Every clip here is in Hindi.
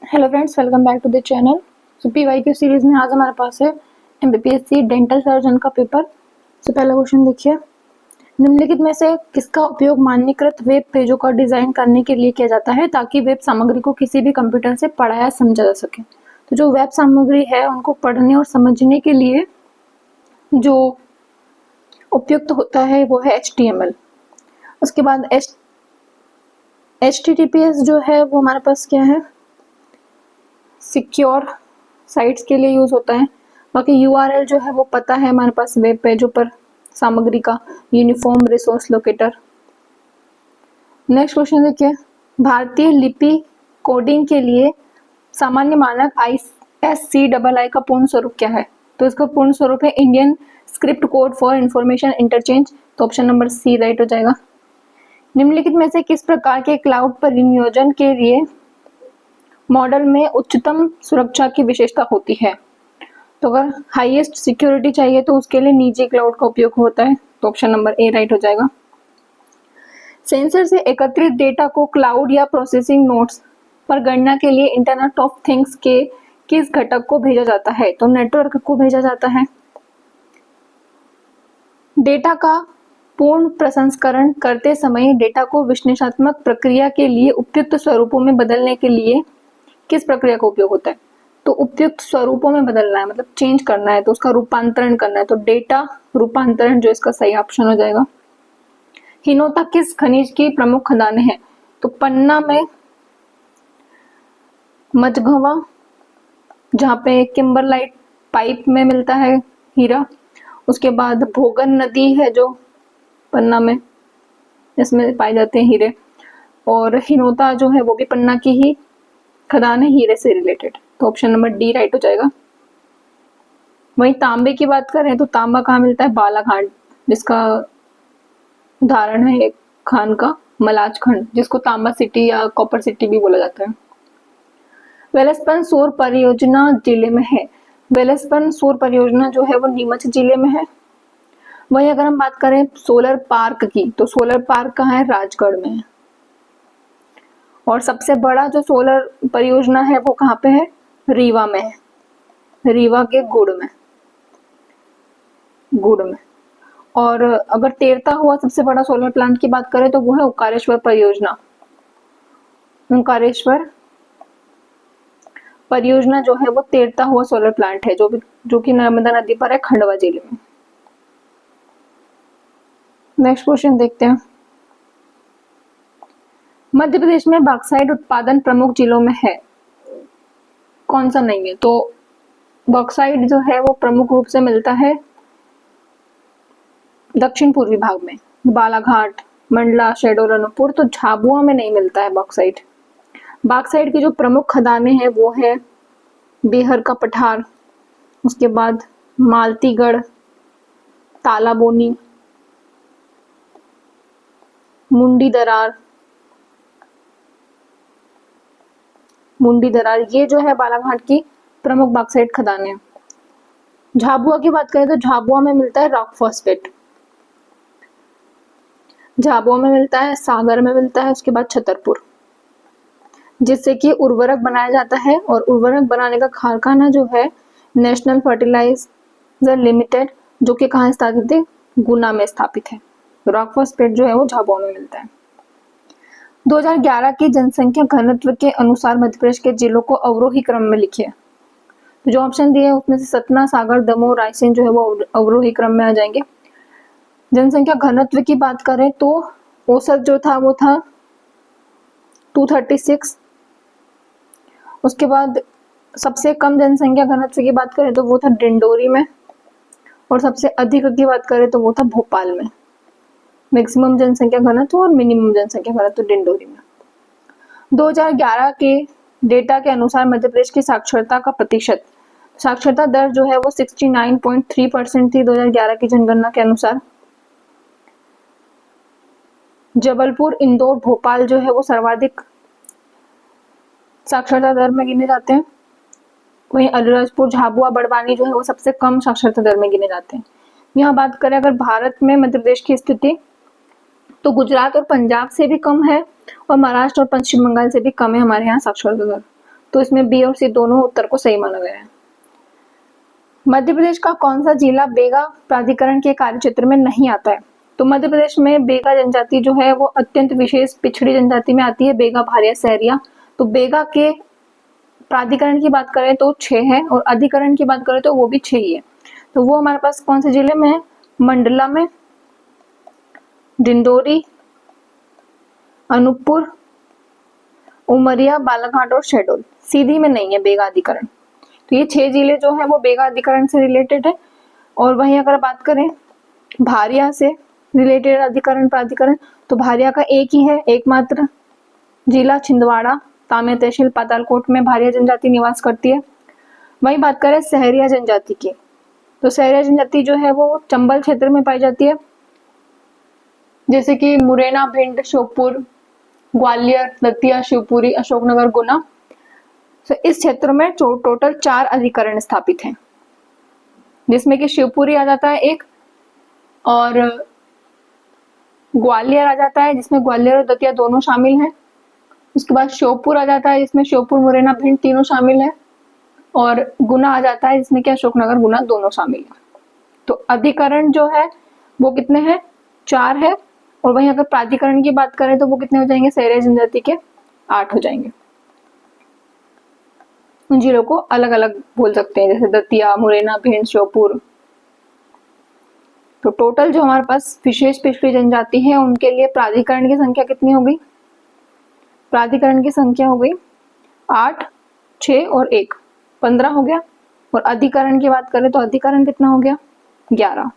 Hello friends, welcome back to the channel. So PYQ series में आज हमारे पास है एमबीपीएससी डेंटल सर्जन का पेपर। सो पहला क्वेश्चन देखिए, निम्नलिखित में से किसका उपयोग मानकीकृत वेब पेजों का डिजाइन करने के लिए किया जाता है ताकि वेब सामग्री को किसी भी कंप्यूटर से पढ़ा या समझा जा सके। तो जो वेब सामग्री है उनको पढ़ने और समझने के लिए जो उपयुक्त होता है वो है HTML। उसके बाद HTTPS जो है वो हमारे पास क्या है, सिक्योर साइट्स के लिए यूज होता है। बाकी URL जो है वो पता है हमारे पास वेब पेजों पर सामग्री का, uniform resource locator. Next question देखिए, भारतीय लिपि कोडिंग के लिए सामान्य मानक ISCII का पूर्ण स्वरूप क्या है? तो इसका पूर्ण स्वरूप है Indian script code for information interchange. तो ऑप्शन नंबर सी राइट हो जाएगा। निम्नलिखित में से किस प्रकार के क्लाउड परिनियोजन के लिए मॉडल में उच्चतम सुरक्षा की विशेषता होती है? तो अगर हाईएस्ट सिक्योरिटी चाहिए तो उसके लिए निजी क्लाउड का उपयोग होता है। तो ऑप्शन नंबर ए राइट हो जाएगा। सेंसर से एकत्रित डेटा को क्लाउड या प्रोसेसिंग नोड्स पर गणना के लिए इंटरनेट ऑफ थिंग्स के किस घटक को भेजा जाता है? तो नेटवर्क को भेजा जाता है। डेटा का पूर्ण प्रसंस्करण करते समय डेटा को विश्लेषणात्मक प्रक्रिया के लिए उपयुक्त स्वरूपों में बदलने के लिए किस प्रक्रिया का उपयोग होता है? तो उपयुक्त स्वरूपों में बदलना है, मतलब चेंज करना है, तो उसका रूपांतरण करना है। तो डेटा रूपांतरण जो इसका सही ऑप्शन हो जाएगा। हिनोता किस खनिज की प्रमुख खदानें हैं? तो पन्ना में मझगवा, जहाँ पे किम्बरलाइट पाइप में मिलता है हीरा। उसके बाद भोगन नदी है जो पन्ना में, इसमें पाए जाते हैं हीरे। और हिनोता जो है वो भी पन्ना की ही खदान है, हीरे से रिलेटेड। तो ऑप्शन नंबर डी राइट हो जाएगा। वहीं तांबे की बात करें तो तांबा कहाँ मिलता है? बालाघाट, जिसका उदाहरण है एक खान का मलाज खंड, जिसको तांबा सिटी या कॉपर सिटी भी बोला जाता है। वेलस्पन सौर परियोजना जिले में है। वेलस्पन सौर परियोजना जो है वो नीमच जिले में है। वहीं अगर हम बात करें सोलर पार्क की, तो सोलर पार्क कहाँ है? राजगढ़ में है। और सबसे बड़ा जो सोलर परियोजना है वो कहाँ पे है? रीवा में है, रीवा के गुड़ में। और अगर तैरता हुआ सबसे बड़ा सोलर प्लांट की बात करें तो वो है ओंकारेश्वर परियोजना। ओंकारेश्वर परियोजना जो है वो तैरता हुआ सोलर प्लांट है, जो कि नर्मदा नदी पर है, खंडवा जिले में। नेक्स्ट क्वेश्चन देखते हैं, मध्य प्रदेश में बॉक्साइट उत्पादन प्रमुख जिलों में है, कौन सा नहीं है? तो बॉक्साइट जो है वो प्रमुख रूप से मिलता है दक्षिण पूर्वी भाग में, बालाघाट, मंडला, शहडोल, अनूपपुर। तो झाबुआ में नहीं मिलता है बॉक्साइट। बॉक्साइट की जो प्रमुख खदानें हैं वो है बेहर का पठार, उसके बाद मालतीगढ़, तालाबोनी, मुंडी दरार, ये जो है बालाघाट की प्रमुख बॉक्साइट खदानें। झाबुआ की बात करें तो झाबुआ में मिलता है रॉक फॉस्फेट, झाबुआ में मिलता है, सागर में मिलता है, उसके बाद छतरपुर, जिससे कि उर्वरक बनाया जाता है। और उर्वरक बनाने का कारखाना जो है नेशनल फर्टिलाइजर लिमिटेड, जो कि कहाँ स्थापित है? गुना में स्थापित है। रॉक फॉस्फेट जो है वो झाबुआ में मिलता है। 2011 की जनसंख्या घनत्व के अनुसार मध्य प्रदेश के जिलों को अवरोही क्रम में लिखिए। तो जो ऑप्शन दिए उसमें से सतना, सागर, दमोह, रायसेन जो है वो अवरोही क्रम में आ जाएंगे। जनसंख्या घनत्व की बात करें तो औसत जो था वो था 236। उसके बाद सबसे कम जनसंख्या घनत्व की बात करें तो वो था डिंडोरी में, और सबसे अधिक की बात करें तो वो था भोपाल में। मैक्सिमम जनसंख्या घनत्व और मिनिमम जनसंख्या घनत्व डिंडोरी में। 2011 के डेटा के अनुसार मध्य प्रदेश की साक्षरता का प्रतिशत, साक्षरता दर जो है वो 69.3% थी 2011 की जनगणना के अनुसार। जबलपुर, इंदौर, भोपाल जो है वो सर्वाधिक साक्षरता दर में गिने जाते हैं। वहीं अलीराजपुर, झाबुआ, बड़वानी जो है वो सबसे कम साक्षरता दर में गिने जाते हैं। यहाँ बात करें अगर भारत में मध्य प्रदेश की स्थिति, तो गुजरात और पंजाब से भी कम है, और महाराष्ट्र और पश्चिम बंगाल से भी कम है हमारे यहाँ साक्षरता दर। तो इसमें बी और सी दोनों उत्तर को सही माना गया है। मध्य प्रदेश का कौन सा जिला बेगा प्राधिकरण के कार्यक्षेत्र में नहीं आता है? तो मध्य प्रदेश में बेगा जनजाति जो है वो अत्यंत विशेष पिछड़ी जनजाति में आती है, बेगा, भारिया, सहरिया। तो बेगा के प्राधिकरण की बात करें तो 6 है और अधिकरण की बात करें तो वो भी 6 ही है। तो वो हमारे पास कौन से जिले में है? मंडला में, डिंडोरी, अनूपपुर, उमरिया, बालाघाट और शहडोल। सीधी में नहीं है बेगा अधिकरण। तो ये 6 जिले जो है वो बेगा अधिकरण से रिलेटेड है। और वहीं अगर बात करें भारिया से रिलेटेड अधिकरण प्राधिकरण, तो भारिया का एक ही है, एकमात्र जिला छिंदवाड़ा, ताम्या तहसील, पातालकोट में भारिया जनजाति निवास करती है। वहीं बात करें सहरिया जनजाति की, तो सहरिया जनजाति जो है वो चंबल क्षेत्र में पाई जाती है, जैसे कि मुरैना, भिंड, श्योपुर, ग्वालियर, दतिया, शिवपुरी, अशोकनगर, गुना। तो इस क्षेत्र में टोटल 4 अधिकरण स्थापित हैं, जिसमें कि शिवपुरी आ जाता है एक, और ग्वालियर आ जाता है जिसमें ग्वालियर और दतिया दोनों शामिल हैं। उसके बाद श्योपुर आ जाता है जिसमें श्योपुर, मुरैना, भिंड तीनों शामिल है, और गुना आ जाता है जिसमें क्या अशोकनगर, गुना दोनों शामिल है। तो अधिकरण जो है वो कितने हैं? 4 है। और वहीं अगर प्राधिकरण की बात करें तो वो कितने हो जाएंगे? सहरिया जनजाति के 8 हो जाएंगे। उन जिलों को अलग अलग बोल सकते हैं, जैसे दतिया, मुरैना, भिंड, श्योपुर। तो टोटल जो हमारे पास विशेष पिछड़ी जनजाति है उनके लिए प्राधिकरण की संख्या कितनी हो गई? प्राधिकरण की संख्या हो गई 8, 6 और 1, 15 हो गया। और अधिकरण की बात करें तो अधिकरण कितना हो गया? 11,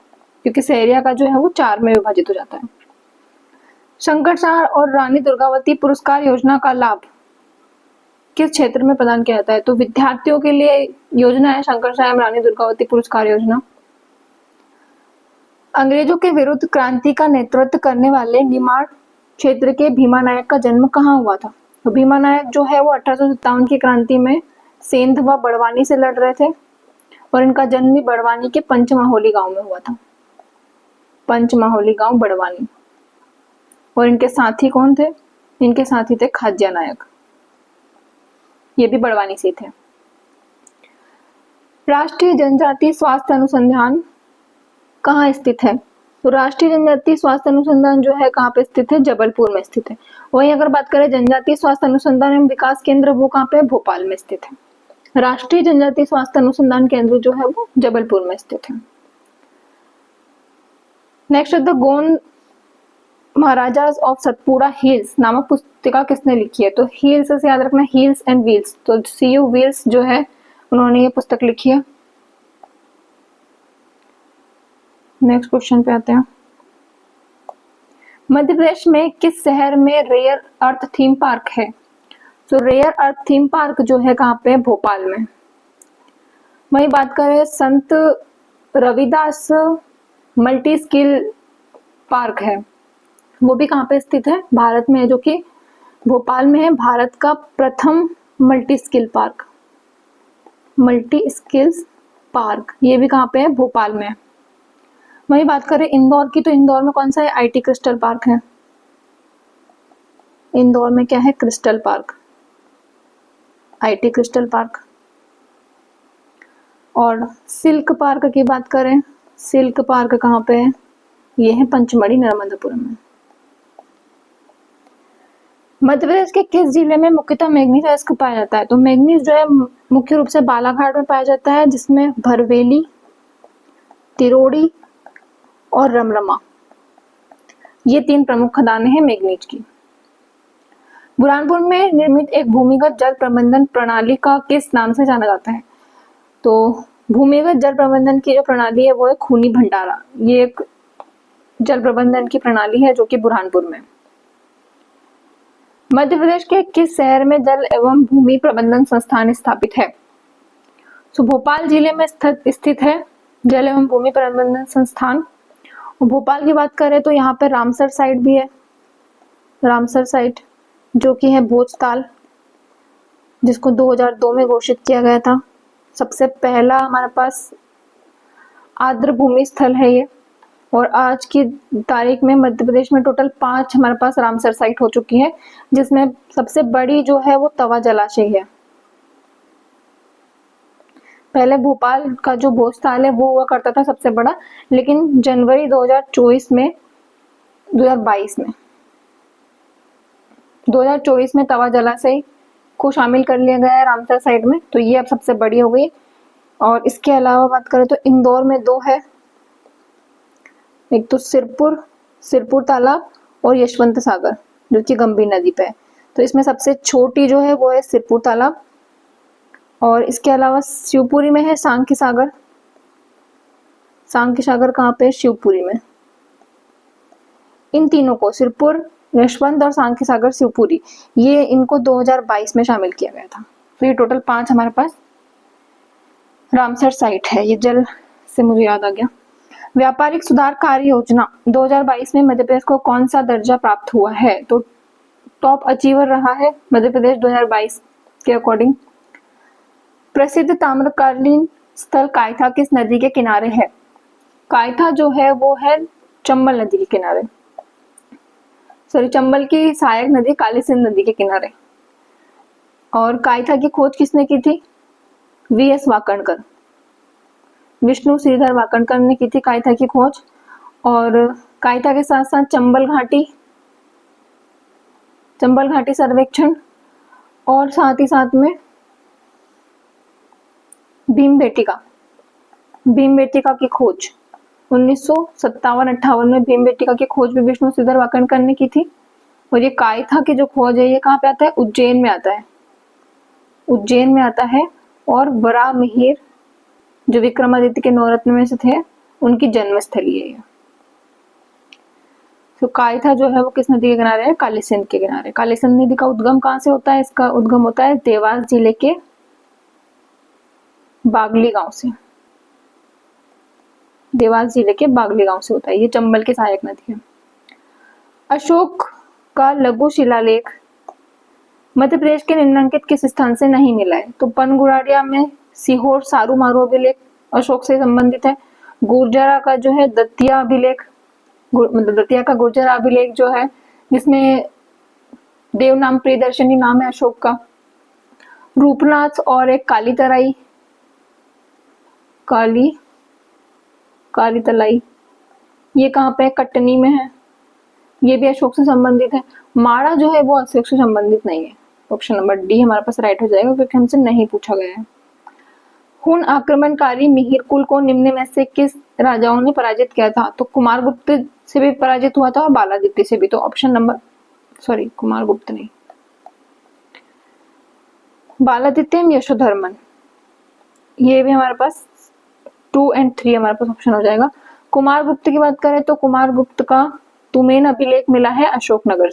क्योंकि सहरिया का जो है वो 4 में विभाजित हो जाता है। शंकरशाह और रानी दुर्गावती पुरस्कार योजना का लाभ किस क्षेत्र में प्रदान किया जाता है? तो विद्यार्थियों के लिए योजना है शंकरशाह एवं रानी दुर्गावती पुरस्कार योजना। अंग्रेजों के विरुद्ध क्रांति का नेतृत्व करने वाले निमाड़ क्षेत्र के भीमा नायक का जन्म कहाँ हुआ था? तो भीमा नायक जो है वो 1857 की क्रांति में सेंध व बड़वानी से लड़ रहे थे, और इनका जन्म भी बड़वानी के पंचमाहोली गांव में हुआ था। पंचमाहोली गांव, बड़वानी। और इनके साथी कौन थे? इनके साथी थे खाज्या नायक, ये भी बड़वानी से थे। राष्ट्रीय जनजाति स्वास्थ्य अनुसंधान कहाँ स्थित है? तो राष्ट्रीय जनजाति स्वास्थ्य अनुसंधान जो है कहाँ पे स्थित है? जबलपुर में स्थित है। वहीं अगर बात करें जनजातीय स्वास्थ्य अनुसंधान एवं विकास केंद्र, वो कहाँ पे है? भोपाल में स्थित है। राष्ट्रीय जनजातीय स्वास्थ्य अनुसंधान केंद्र जो है वो जबलपुर में स्थित है। Next, the Gond maharajas of Satpura hills नामक पुस्तिका किसने लिखी है? तो हिल्स से याद रखना, हिल्स एंड व्हील्स। तो C.U. व्हील्स जो है उन्होंने ये पुस्तक लिखी है। नेक्स्ट क्वेश्चन पे आते हैं। मध्य प्रदेश में किस शहर में रेयर अर्थ थीम पार्क है? तो रेयर अर्थ थीम पार्क जो है कहाँ पे? भोपाल में। वही बात करें संत रविदास मल्टी स्किल पार्क है, वो भी कहाँ पे स्थित है? भारत में है, जो कि भोपाल में है। भारत का प्रथम multi skill park, multi skills park, ये भी कहाँ पे है? भोपाल में है। वही बात करें इंदौर की, तो इंदौर में कौन सा है? IT क्रिस्टल पार्क है। इंदौर में क्या है? Crystal park, IT crystal park. और सिल्क पार्क की बात करें, सिल्क पार्क कहाँ पे है? ये है पंचमढ़ी, नर्मदापुरम में। मध्य प्रदेश के किस जिले में मुख्यतः मैग्नीज अयस्क पाया जाता है? तो मैग्नीज जो है मुख्य रूप से बालाघाट में पाया जाता है, जिसमें भरवेली, तिरोड़ी और रमरमा, ये 3 प्रमुख खदानें हैं मैग्नीज की। बुरहानपुर में निर्मित एक भूमिगत जल प्रबंधन प्रणाली का किस नाम से जाना जाता है? तो भूमिगत जल प्रबंधन की जो प्रणाली है वो है खूनी भंडारा। ये एक जल प्रबंधन की प्रणाली है जो कि बुरहानपुर में। मध्य प्रदेश के किस शहर में जल एवं भूमि प्रबंधन संस्थान स्थापित है? तो भोपाल जिले में स्थित है जल एवं भूमि प्रबंधन संस्थान। भोपाल की बात करें तो यहाँ पे रामसर साइट भी है, रामसर साइट जो कि है भोजताल, जिसको 2002 में घोषित किया गया था। सबसे पहला हमारे पास आर्द्र भूमि स्थल है ये। और आज की तारीख में मध्य प्रदेश में टोटल 5 हमारे पास रामसर साइट हो चुकी है, जिसमें सबसे बड़ी जो है वो तवा जलाशय है। पहले भोपाल का जो भोजताल है वो हुआ करता था सबसे बड़ा, लेकिन जनवरी 2024 में 2024 में तवा जलाशय को शामिल कर लिया गया है रामसर साइट में, तो ये अब सबसे बड़ी हो गई। और इसके अलावा बात करें तो इंदौर में 2 है, एक तो सिरपुर तालाब और यशवंत सागर जो कि गंभीर नदी पे है। तो इसमें सबसे छोटी जो है वो है सिरपुर तालाब। और इसके अलावा शिवपुरी में है सांख्य सागर। सांख्य सागर कहाँ पे है? शिवपुरी में। इन तीनों को, सिरपुर, यशवंत और सांख्य सागर शिवपुरी, ये इनको 2022 में शामिल किया गया था। तो ये टोटल 5 हमारे पास रामसर साइट है। ये जल से मुझे याद आ गया। व्यापारिक सुधार कार्य योजना 2022 में मध्य प्रदेश को कौन सा दर्जा प्राप्त हुआ है? तो टॉप अचीवर रहा है मध्य प्रदेश 2022 के अकॉर्डिंग। प्रसिद्ध ताम्रकालीन स्थल कायथा किस नदी के किनारे है? कायथा जो है वो है चंबल नदी के किनारे, चंबल की सहायक नदी काली सिंध नदी के किनारे। और कायथा की खोज किसने की थी? वीएस वाकणकर, विष्णु श्रीधर वाकणकर ने की थी कायथा की खोज। और कायथा के साथ साथ चंबल घाटी सर्वेक्षण और साथ ही साथ में भीमबेटका की खोज 1957-58 में भीमबेटका की खोज भी विष्णु श्रीधर वाकणकर ने की थी। और ये कायथा की जो खोज है ये कहाँ पे आता है? उज्जैन में आता है। और वराहमिहिर जो विक्रमादित्य के 9 रत्न में से थे उनकी जन्मस्थली है ये। तो कायथा जो है वो किस नदी के किनारे है? काली सिंध के किनारे। काली सिंध नदी का उद्गम कहाँ से होता है? इसका उद्गम होता है देवास जिले के बागली गांव से। देवास जिले के बागली गांव से होता है। ये चंबल की सहायक नदी है। अशोक का लघु शिलालेख मध्य प्रदेश के निम्नलिखित किस स्थान से नहीं मिला है? तो पनगुड़ारिया में सीहोर सारू मारू अभिलेख अशोक से संबंधित है। गुर्जरा का जो है दतिया अभिलेख, मतलब दतिया का गुर्जरा अभिलेख जो है जिसमें देव नाम प्रियदर्शनी नाम है अशोक का। रूपनाथ और एक काली तलाई ये कहाँ पे है? कटनी में है। ये भी अशोक से संबंधित है। माड़ा जो है वो अशोक से संबंधित नहीं है। ऑप्शन नंबर डी हमारे पास राइट हो जाएगा क्योंकि हमसे नहीं पूछा गया है। हुन आक्रमणकारी मिहिर कुल को निम्न में से किस राजाओं ने पराजित किया था? तो कुमारगुप्त से भी पराजित हुआ था और बालादित्य से भी। तो ऑप्शन नंबर कुमारगुप्त नहीं, बालादित्य यशोधर्मन। ये भी हमारे पास 2 और 3 हमारे पास ऑप्शन हो जाएगा। कुमारगुप्त की बात करें तो कुमारगुप्त का तुमेन अभिलेख मिला है अशोकनगर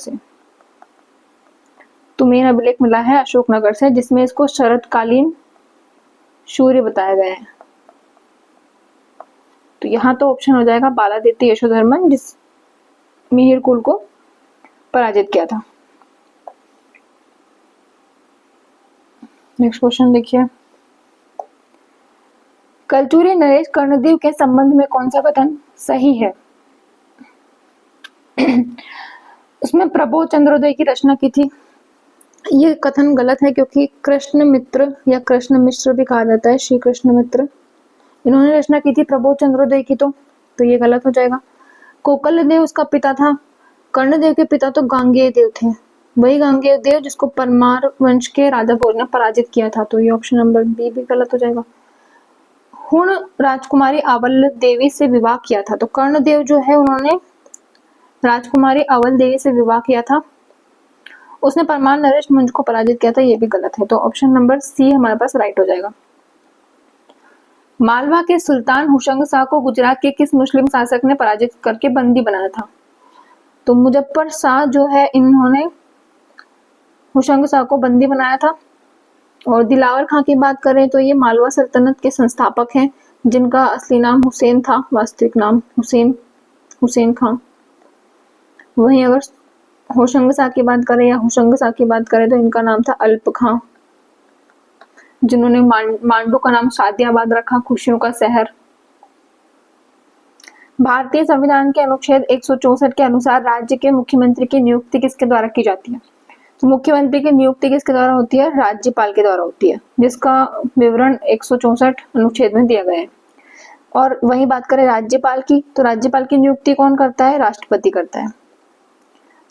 से, जिसमें इसको शरतकालीन सूर्य बताया गया है। तो यहाँ तो ऑप्शन हो जाएगा बालादित्य यशोधर्मन जिस मिहिर कुल को पराजित किया था। नेक्स्ट क्वेश्चन देखिए। कलचूरी नरेश कर्णदेव के संबंध में कौन सा कथन सही है? उसमें प्रबोध चंद्रोदय की रचना की थी। ये कथन गलत है क्योंकि कृष्ण मित्र या कृष्ण मिश्र भी कहा जाता है, श्री कृष्ण मित्र, इन्होंने रचना की थी प्रबोध चंद्रोदय की। तो ये गलत हो जाएगा। कोकल देव उसका पिता था। कर्णदेव के पिता तो गांगेय देव थे, वही गांगेय देव जिसको परमार वंश के राजा भोज ने पराजित किया था। तो ये ऑप्शन नंबर बी भी गलत हो जाएगा। हुण राजकुमारी अवल देवी से विवाह किया था। तो कर्णदेव जो है उन्होंने राजकुमारी अवल देवी से विवाह किया था। उसने परमार नरेश मुंज को पराजित किया था। ये भी गलत है। तो ऑप्शन नंबर सी हमारे पास राइट हो जाएगा। मालवा के सुल्तान हुशंग शाह को गुजरात के किस मुस्लिम शासक ने पराजित करके बंदी बनाया था? तो मुजफ्फर शाह जो है इन्होंने हुशंग शाह को बंदी बनाया था। और दिलावर खां की बात करें तो ये मालवा सल्तनत के संस्थापक हैं जिनका असली नाम हुसैन था, वास्तविक नाम हुसैन खां। वहीं अगर होशंग शाह की बात करें या हुशंग शाह की बात करें तो इनका नाम था अल्प खां, जिन्होंने मांडू का नाम शादियाबाद रखा, खुशियों का शहर। भारतीय संविधान के अनुच्छेद 164 के अनुसार राज्य के मुख्यमंत्री की नियुक्ति किसके द्वारा की जाती है? तो मुख्यमंत्री की नियुक्ति किसके द्वारा होती है? राज्यपाल के द्वारा होती है, जिसका विवरण 164 अनुच्छेद में दिया गया है। और वही बात करें राज्यपाल की, तो राज्यपाल की नियुक्ति कौन करता है? राष्ट्रपति करता है।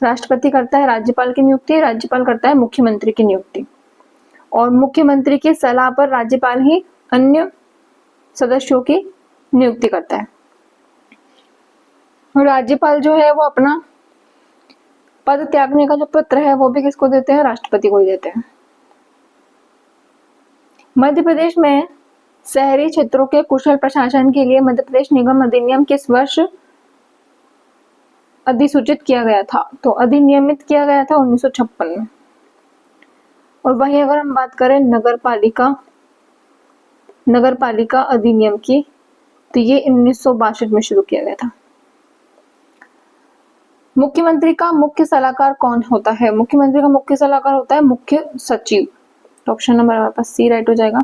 राष्ट्रपति करता है राज्यपाल की नियुक्ति, राज्यपाल करता है मुख्यमंत्री की नियुक्ति। और मुख्यमंत्री की सलाह पर राज्यपाल ही अन्य सदस्यों की नियुक्ति करता है। राज्यपाल जो है वो अपना पद त्यागने का जो पत्र है वो भी किसको देते हैं? राष्ट्रपति को ही देते हैं। मध्य प्रदेश में शहरी क्षेत्रों के कुशल प्रशासन के लिए मध्य प्रदेश निगम अधिनियम किस वर्ष अधिसूचित किया गया था? तो अधिनियमित किया गया था 1956 में। और वहीं अगर हम बात करें नगरपालिका अधिनियम की, तो ये 1962 में शुरू किया गया था। मुख्यमंत्री का मुख्य सलाहकार कौन होता है? मुख्यमंत्री का मुख्य सलाहकार होता है मुख्य सचिव। तो ऑप्शन नंबर हमारे पास सी राइट हो जाएगा।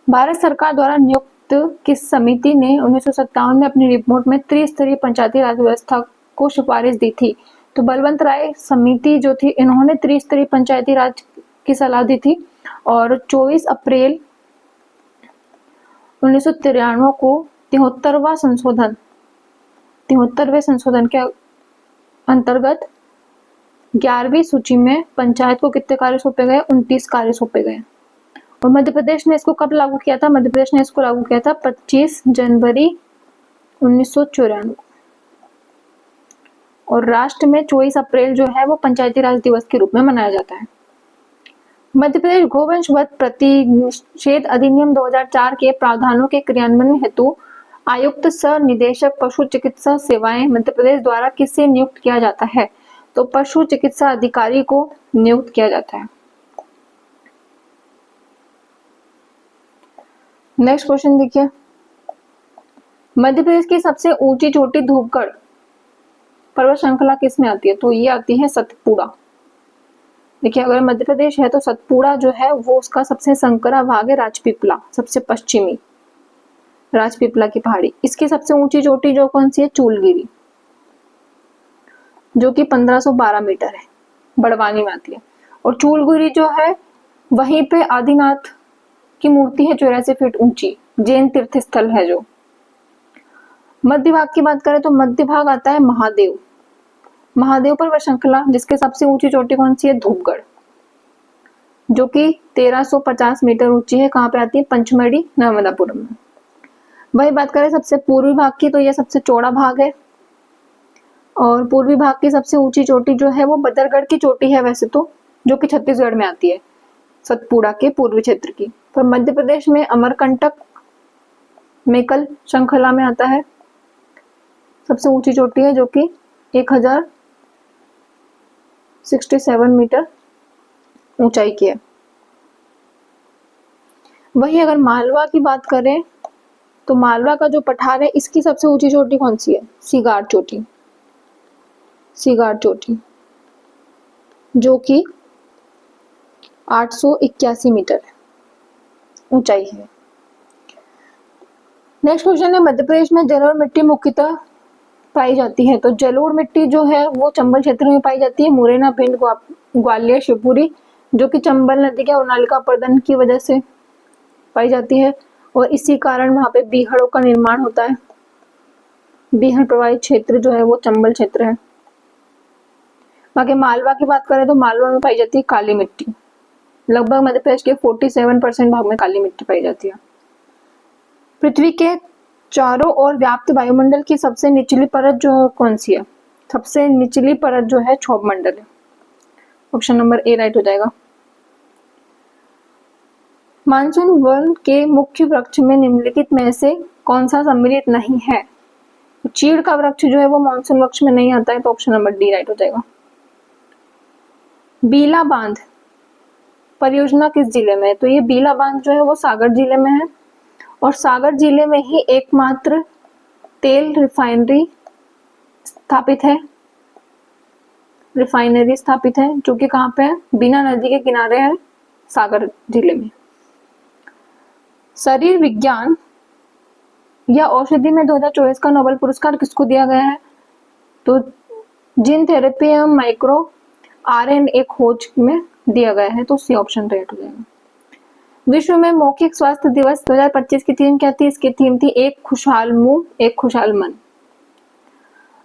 भारत सरकार द्वारा नियुक्त किस समिति ने 1957 में अपनी रिपोर्ट में त्रिस्तरीय पंचायती राज व्यवस्था को सिफारिश दी थी? तो बलवंत राय समिति जो थी, इन्होंने त्रिस्तरीय पंचायती राज की सलाह दी थी। और 24 अप्रैल 1993 को 73वें संशोधन के अंतर्गत 11वीं सूची में पंचायत को कितने कार्य सौंपे गए? 29 कार्य सौंपे गए। और मध्य प्रदेश ने इसको कब लागू किया था? मध्य प्रदेश ने इसको लागू किया था 25 जनवरी 1994। और राष्ट्र में 24 अप्रैल जो है वो पंचायती राज दिवस के रूप में मनाया जाता है। मध्य प्रदेश गोवंश वध प्रतिषेध अधिनियम 2004 के प्रावधानों के क्रियान्वयन हेतु आयुक्त सह निदेशक पशु चिकित्सा सेवाएं मध्य प्रदेश द्वारा किससे नियुक्त किया जाता है? तो पशु चिकित्सा अधिकारी को नियुक्त किया जाता है। नेक्स्ट क्वेश्चन देखिए, मध्य प्रदेश की सबसे ऊंची चोटी धूपगढ़ पर्वत श्रृंखला किस में आती है? तो ये आती है सतपुड़ा। देखिए अगर मध्य प्रदेश है तो सतपुड़ा जो है वो उसका सबसे संकरा भाग है, राजपीपला सबसे पश्चिमी, राजपीपला की पहाड़ी। इसकी सबसे ऊंची चोटी जो कौन सी है? चूलगिरी, जो कि 1512 मीटर है, बड़वानी में आती है। और चूलगिरी जो है वहीं पे आदिनाथ की मूर्ति है 84 फीट ऊंची, जैन तीर्थ स्थल है जो। मध्य भाग की बात करें तो मध्य भाग आता है महादेव पर्वत श्रृंखला, जिसके सबसे ऊंची चोटी कौन सी है? धूपगढ़, जो कि 1350 मीटर ऊंची है। कहाँ पे आती है? पंचमढ़ी नर्मदापुरम में। वही बात करें सबसे पूर्वी भाग की, तो यह सबसे चौड़ा भाग है। और पूर्वी भाग की सबसे ऊंची चोटी जो है वो बदरगढ़ की चोटी है वैसे तो, जो कि छत्तीसगढ़ में आती है, सतपुड़ा के पूर्वी क्षेत्र की। पर मध्य प्रदेश में अमरकंटक मेकल श्रृंखला में आता है, सबसे ऊंची चोटी है, जो कि 1067 मीटर ऊंचाई की है। वही अगर मालवा की बात करें तो मालवा का जो पठार है इसकी सबसे ऊंची चोटी कौन सी है? सिगार चोटी, जो कि 881 मीटर ऊंचाई है। नेक्स्ट क्वेश्चन है, मध्य प्रदेश में जलोढ़ मिट्टी मुख्यतः पाई जाती है? तो जलोढ़ मिट्टी जो है वो चंबल क्षेत्र में पाई जाती है, मुरैना, भिंड, ग्वालियर, शिवपुरी, जो कि चंबल नदी के अवनालिका अपर्दन की वजह से पाई जाती है। और इसी कारण वहां पे बीहड़ों का निर्माण होता है। बीहड़ प्रवाहित क्षेत्र जो है वो चंबल क्षेत्र है। बाकी मालवा की बात करें तो मालवा में पाई जाती है काली मिट्टी, लगभग मध्य प्रदेश के 47% भाग में काली मिट्टी पाई जाती है। पृथ्वी के चारों ओर व्याप्त वायुमंडल की सबसे निचली परत जो कौन सी है? सबसे निचली परत जो है क्षोभ मंडल है। ऑप्शन नंबर ए राइट हो जाएगा। मानसून वन के मुख्य वृक्ष में निम्नलिखित में से कौन सा सम्मिलित नहीं है? चीड़ का वृक्ष जो है वो मानसून वृक्ष में नहीं आता है, तो ऑप्शन नंबर डी राइट हो जाएगा। बीला बांध परियोजना किस जिले में है? तो ये बीला बांध जो है वो सागर जिले में है। और सागर जिले में ही एकमात्र तेल रिफाइनरी स्थापित है, जो कि कहाँ पे है? बीना नदी के किनारे है, सागर जिले में। शरीर विज्ञान या औषधि में 2024 का नोबेल पुरस्कार किसको दिया गया है? तो जीन थेरेपी एवं माइक्रो RNA खोज में दिया गया है, तो सी ऑप्शन राइट हो जाएगा। विश्व में मौखिक स्वास्थ्य दिवस 2025 की थीम क्या थी? इसकी थीम थी एक खुशहाल मुंह एक खुशहाल मन।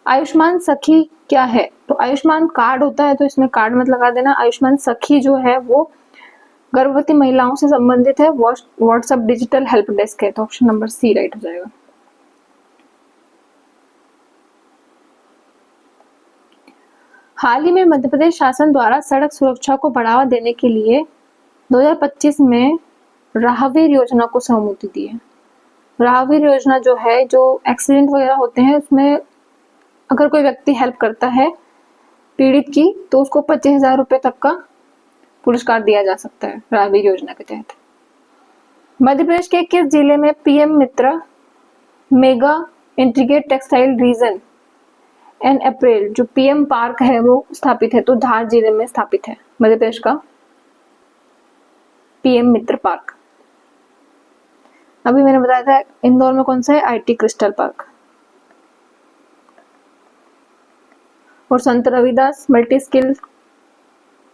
आयुष्मान सखी क्या है? तो आयुष्मान कार्ड होता है, तो इसमें कार्ड मत लगा देना। आयुष्मान सखी जो है वो गर्भवती महिलाओं से संबंधित है, व्हाट्सएप डिजिटल हेल्प डेस्क है, तो ऑप्शन नंबर सी राइट हो जाएगा। हाल ही में मध्य प्रदेश शासन द्वारा सड़क सुरक्षा को बढ़ावा देने के लिए 2025 में राहवीर योजना को सहमति दी है। राहवीर योजना जो है, जो एक्सीडेंट वगैरह होते हैं उसमें अगर कोई व्यक्ति हेल्प करता है पीड़ित की, तो उसको 25,000 रुपए तक का पुरस्कार दिया जा सकता है राहवीर योजना के तहत। मध्य प्रदेश के किस जिले में PM Mitra mega integrated textile reason and April जो पीएम पार्क है वो स्थापित है? तो धार जिले में स्थापित है मध्य प्रदेश का पीएम मित्र पार्क। अभी मैंने बताया था इंदौर में कौन सा है? IT crystal park. और संत रविदास मल्टी स्किल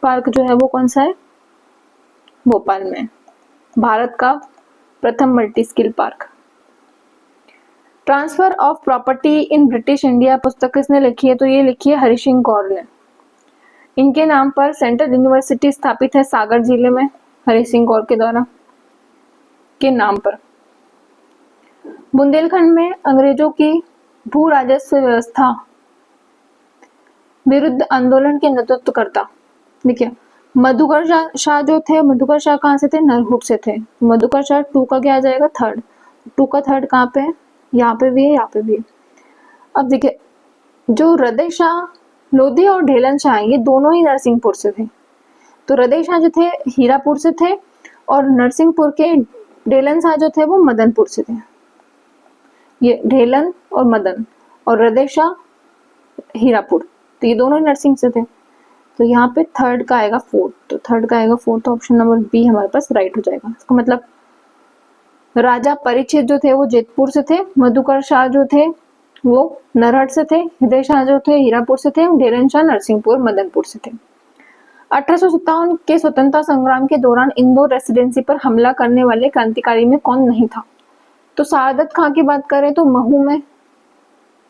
पार्क जो है वो कौन सा है? भोपाल में, भारत का प्रथम multi skill park. Transfer of property in British India पुस्तक किसने लिखी है? तो ये लिखी है हरि सिंह गौर ने। इनके नाम पर सेंट्रल यूनिवर्सिटी स्थापित है सागर जिले में, हरि सिंह गौर के द्वारा के नाम पर। बुंदेलखंड में अंग्रेजों की भू राजस्व व्यवस्था विरुद्ध आंदोलन के नेतृत्वकर्ता देखिए मधुकर शाह जो थे। मधुकर शाह कहाँ से थे? नरहुट से थे। मधुकर शाह 2 का क्या आ जाएगा? थर्ड। 2 का थर्ड कहाँ पे है? यहाँ पे भी है, यहाँ पे भी है। अब देखिए जो हृदय शाह लोधी और ढेलन शाह ये दोनों ही नरसिंहपुर से थे। तो हृदय शाह जो थे हीरापुर से थे और नरसिंहपुर के ढेलन शाह जो थे वो मदनपुर से थे। ये ढेलन और मदन और हृदय शाह हीरापुर, तो ये दोनों ही नरसिंह से थे। तो यहाँ पे थर्ड का आएगा फोर्थ, तो थर्ड का आएगा फोर्थ, तो ऑप्शन नंबर बी हमारे पास राइट हो जाएगा। इसका मतलब राजा परीक्षित जो थे वो जेतपुर से थे, मधुकर शाह जो थे वो नरहट से थे, हृदय शाह जो थे हीरापुर से थे, ढेलन शाह नरसिंहपुर मदनपुर से थे। 1857 के स्वतंत्रता संग्राम के दौरान इंदौर रेसिडेंसी पर हमला करने वाले क्रांतिकारी में कौन नहीं था? तो सादत खां की बात करें तो महू में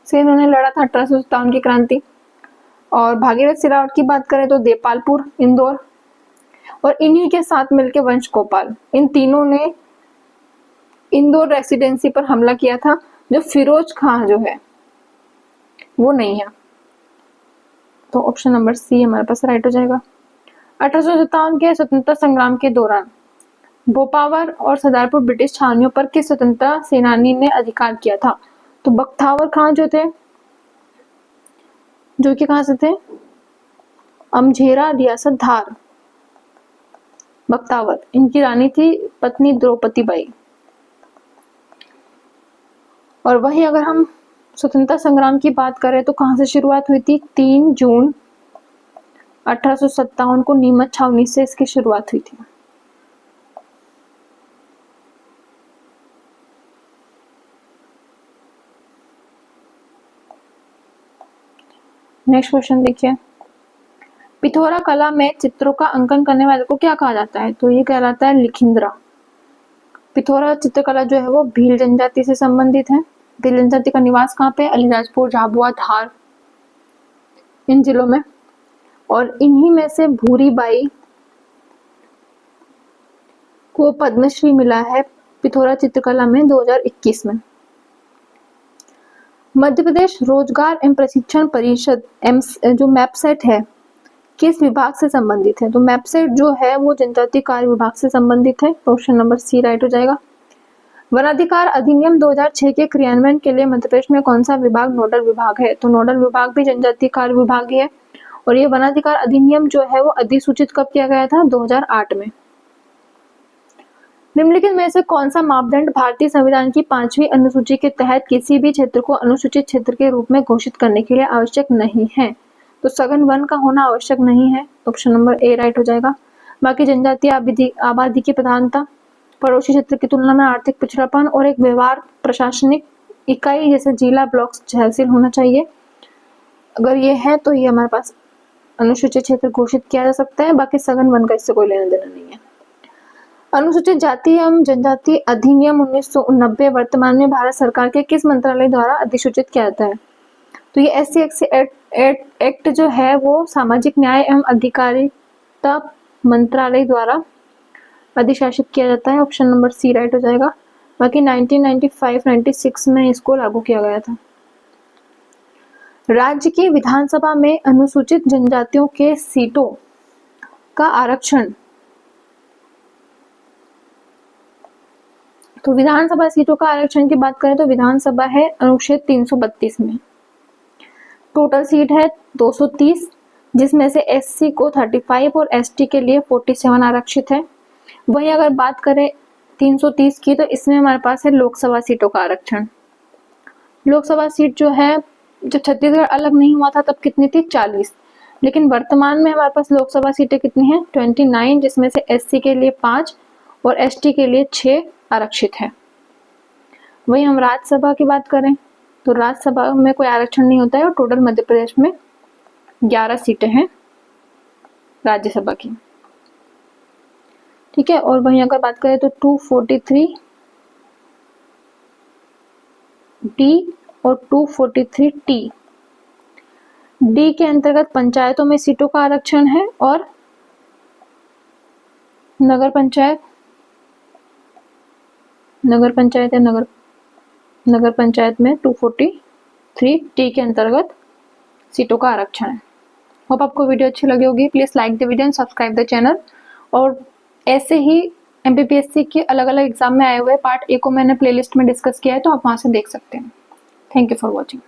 से इन्होंने लड़ा था 1857 की क्रांति। और भागीरथ सिलावट की बात करें तो देपालपुर इंदौर। और इन्हीं के साथ मिलकर वंश गोपाल, इन तीनों ने इंदौर रेसिडेंसी पर हमला किया था। जो फिरोज खां जो है वो नहीं है, तो ऑप्शन नंबर सी हमारे पास राइट हो जाएगा। 1857 के स्वतंत्रता संग्राम के दौरान भोपावर और सरदारपुर ब्रिटिश छावनियों पर किस स्वतंत्रता सेनानी ने अधिकार किया था? तो बख्तावर खां जो थे, जो कि कहां से थे? अमझेरा रियासत धार। बख्तावर, इनकी रानी थी पत्नी द्रौपदी बाई। और वही अगर हम स्वतंत्रता संग्राम की बात करें तो कहां से शुरुआत हुई थी? 3 जून 1857 को नीमच छावनी से इसकी शुरुआत हुई थी। नेक्स्ट क्वेश्चन देखिए, पिथौरा कला में चित्रों का अंकन करने वाले को क्या कहा जाता है? तो ये कहलाता है लिखिंद्रा। पिथौरा चित्रकला जो है वो भील जनजाति से संबंधित है। भील जनजाति का निवास कहाँ पे? अलीराजपुर, झाबुआ, धार, इन जिलों में। और इन्हीं में से भूरी बाई को पद्मश्री मिला है पिथौरा चित्रकला में 2021 में। मध्य प्रदेश रोजगार एवं प्रशिक्षण परिषद जो मैपसेट है किस विभाग से संबंधित है? तो मैपसेट जो है वो जनजातीय कार्य विभाग से संबंधित है, तो ऑप्शन नंबर सी राइट हो जाएगा। वनाधिकार अधिनियम 2006 के क्रियान्वयन के लिए मध्य प्रदेश में कौन सा विभाग नोडल विभाग है? तो नोडल विभाग भी जनजातीय कार्य विभाग ही है। और ये वनाधिकार अधिनियम जो है वो अधिसूचित कब किया गया था? 2008 में। निम्नलिखित में से कौन सा मापदंड भारतीय संविधान की 5वीं अनुसूची के तहत किसी भी क्षेत्र को अनुसूचित क्षेत्र के रूप में घोषित करने के लिए आवश्यक नहीं है? तो सघन वन का होना आवश्यक नहीं है, ऑप्शन नंबर ए राइट हो जाएगा। बाकी जनजातीय आबादी की प्रधानता, पड़ोसी क्षेत्र की तुलना में आर्थिक पिछड़ापन और एक व्यवहार प्रशासनिक इकाई जैसे जिला, ब्लॉक, तहसील होना चाहिए। अगर ये है तो ये हमारे पास अनुसूचित क्षेत्र घोषित किया जा सकता है, बाकी सघन वन का इससे कोई लेना देना नहीं है। अनुसूचित जाति एवं जनजाति अधिनियम 1990 वर्तमान में भारत सरकार के किस मंत्रालय द्वारा अधिसूचित किया जाता है? तो ये SC एक्ट जो है वो सामाजिक न्याय एवं अधिकारिता मंत्रालय द्वारा अधिशासित किया जाता है। ऑप्शन नंबर सी राइट हो जाएगा। बाकी 1995-96 में इसको लागू किया गया था। राज्य की विधानसभा में अनुसूचित जनजातियों के सीटों का आरक्षण, तो विधानसभा सीटों का आरक्षण की बात करें तो विधानसभा है अनुच्छेद 332 में। टोटल सीट है 230, जिसमें से SC को 35 और ST के लिए 47 आरक्षित है। वहीं अगर बात करें 330 की, तो इसमें हमारे पास है लोकसभा सीटों का आरक्षण। लोकसभा सीट जो है, जब छत्तीसगढ़ अलग नहीं हुआ था तब कितनी थी? 40। लेकिन वर्तमान में हमारे पास लोकसभा सीटें कितनी हैं? 29, जिसमें से SC के लिए 5 और ST के लिए 6 आरक्षित है। वहीं हम राज्यसभा की बात करें तो राज्यसभा में कोई आरक्षण नहीं होता है और टोटल मध्य प्रदेश में 11 सीटें हैं राज्यसभा की। ठीक है। और वहीं अगर बात करें तो 243D और 243T, डी के अंतर्गत पंचायतों में सीटों का आरक्षण है और नगर पंचायत में 243T के अंतर्गत सीटों का आरक्षण है। होप आपको वीडियो अच्छी लगी होगी। Please like the video and subscribe the channel. और ऐसे ही MPPSC के अलग अलग एग्जाम में आए हुए पार्ट ए को मैंने प्लेलिस्ट में डिस्कस किया है, तो आप वहां से देख सकते हैं। Thank you for watching.